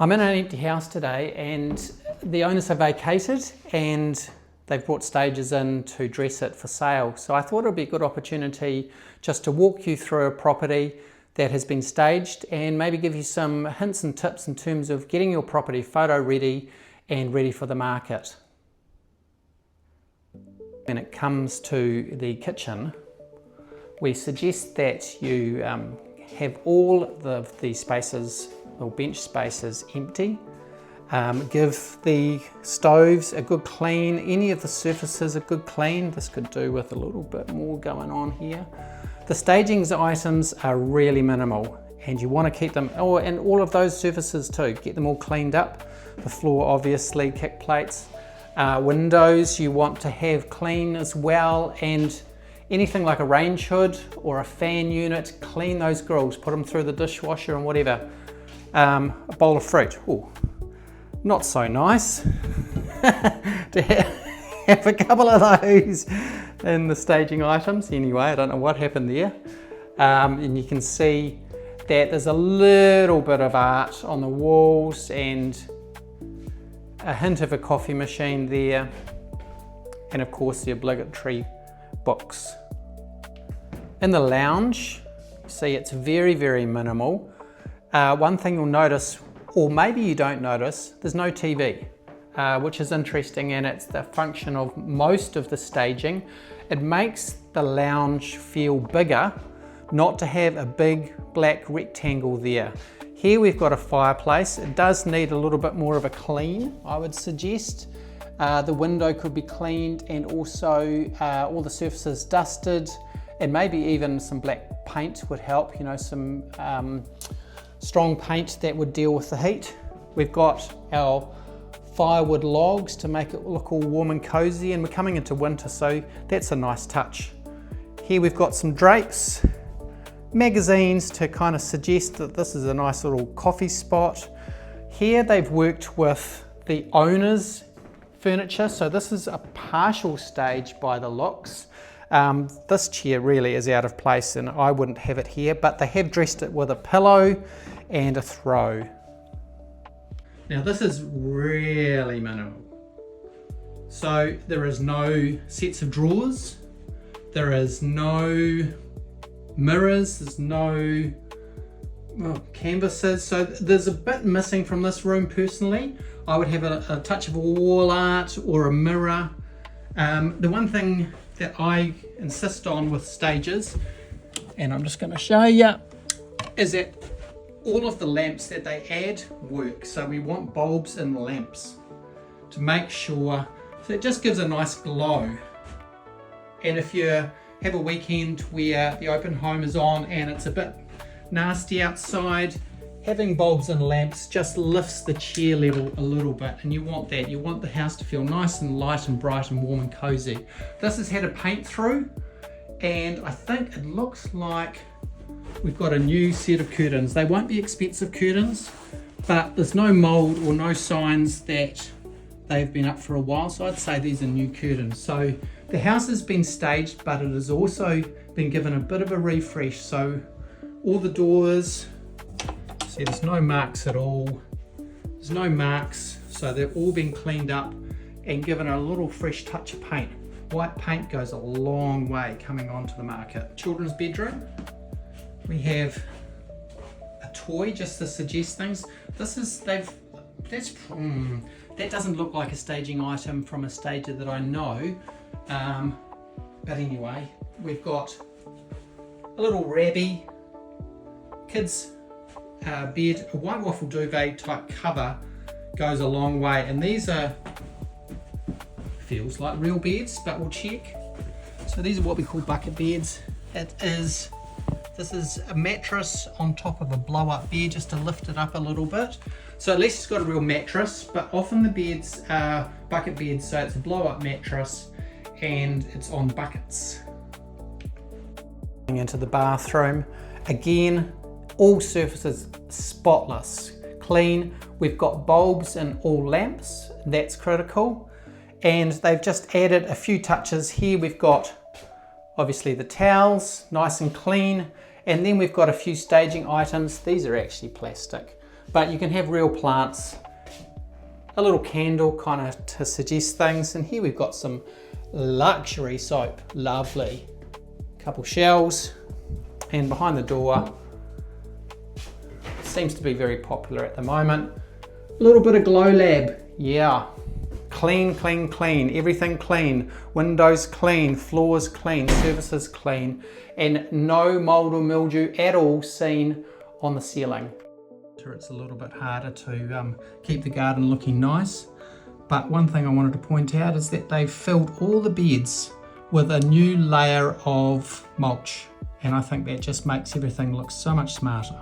I'm in an empty house today and the owners have vacated and they've brought stages in to dress it for sale. So I thought it would be a good opportunity just to walk you through a property that has been staged and maybe give you some hints and tips in terms of getting your property photo ready and ready for the market. When it comes to the kitchen, we suggest that you have all of the spaces or bench spaces empty. Give the stoves a good clean, any of the surfaces a good clean. This could do with a little bit more going on here. The staging items are really minimal and you want to keep them, and all of those surfaces too, get them all cleaned up. The floor obviously, kick plates. Windows you want to have clean as well, and anything like a range hood or a fan unit, clean those grills, put them through the dishwasher and whatever. A bowl of fruit, ooh, not so nice to have a couple of those in the staging items. Anyway, I don't know what happened there. And you can see that there's a little bit of art on the walls and a hint of a coffee machine there, and of course the obligatory books. In the lounge, see it's very, very minimal. One thing you'll notice, or maybe you don't notice, there's no TV, which is interesting, and it's the function of most of the staging. It makes the lounge feel bigger, not to have a big black rectangle there. Here we've got a fireplace. It does need a little bit more of a clean, I would suggest. The window could be cleaned, and also all the surfaces dusted, and maybe even some black paint would help, you know, some strong paint that would deal with the heat. We've got our firewood logs to make it look all warm and cozy, and we're coming into winter, so that's a nice touch. Here we've got some drapes, magazines to kind of suggest that this is a nice little coffee spot. Here they've worked with the owner's furniture, so this is a partial stage by the looks. This chair really is out of place and I wouldn't have it here, but they have dressed it with a pillow and a throw. Now this is really minimal. So there is no sets of drawers, there is no mirrors, there's no canvases, so there's a bit missing from this room personally. I would have a touch of wall art or a mirror. The one thing that I insist on with stages, and I'm just going to show you, is that all of the lamps that they add work. So we want bulbs in the lamps to make sure, so it just gives a nice glow. And if you have a weekend where the open home is on and it's a bit nasty outside, having bulbs and lamps just lifts the cheer level a little bit, and you want that. You want the house to feel nice and light and bright and warm and cozy. This has had a paint through, and I think it looks like we've got a new set of curtains. They won't be expensive curtains, but there's no mold or no signs that they've been up for a while, so I'd say these are new curtains. So the house has been staged, but it has also been given a bit of a refresh. So all the doors, see, there's no marks at all. There's no marks, so they've all been cleaned up and given a little fresh touch of paint. White paint goes a long way coming onto the market. Children's bedroom, we have a toy just to suggest things. This is, that doesn't look like a staging item from a stager that I know. But anyway, we've got a little rabby, kids bed, a white waffle duvet type cover goes a long way, and these are, feels like real beds, but we'll check. So these are what we call bucket beds. This is a mattress on top of a blow up bed just to lift it up a little bit. So at least it's got a real mattress, but often the beds are bucket beds, so it's a blow up mattress and it's on buckets. Into the bathroom, again, all surfaces spotless, clean. We've got bulbs in all lamps, that's critical. And they've just added a few touches. Here we've got obviously the towels, nice and clean. And then we've got a few staging items. These are actually plastic. but you can have real plants, a little candle kind of to suggest things. And here we've got some luxury soap, lovely. Couple shells, and behind the door, seems to be very popular at the moment. A little bit of Glow Lab, yeah. Clean, clean, clean, everything clean. Windows clean, floors clean, surfaces clean, and no mold or mildew at all seen on the ceiling. It's a little bit harder to keep the garden looking nice, but one thing I wanted to point out is that they've filled all the beds with a new layer of mulch, and I think that just makes everything look so much smarter.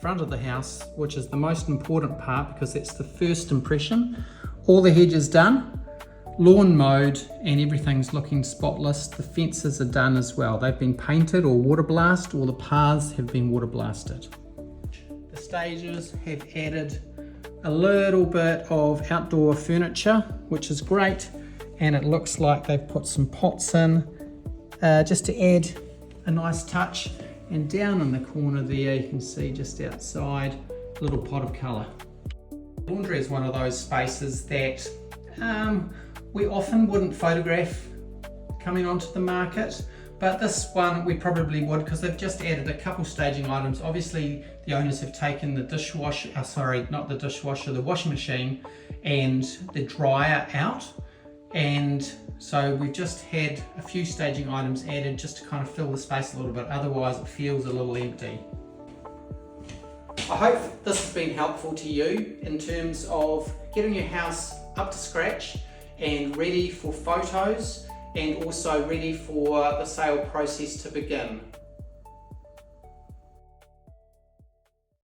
Front of the house, which is the most important part because that's the first impression, all the hedges done, lawn mowed, and everything's looking spotless. The fences are done as well. They've been painted or water blasted, or the paths have been water blasted. The stages have added a little bit of outdoor furniture, which is great, and it looks like they've put some pots in just to add a nice touch. And down in the corner there, you can see just outside, a little pot of colour. Laundry is one of those spaces that we often wouldn't photograph coming onto the market, but this one we probably would, because they've just added a couple staging items. Obviously the owners have taken the dishwasher, the washing machine and the dryer out, and so we've just had a few staging items added just to kind of fill the space a little bit, otherwise it feels a little empty. I hope this has been helpful to you in terms of getting your house up to scratch and ready for photos, and also ready for the sale process to begin.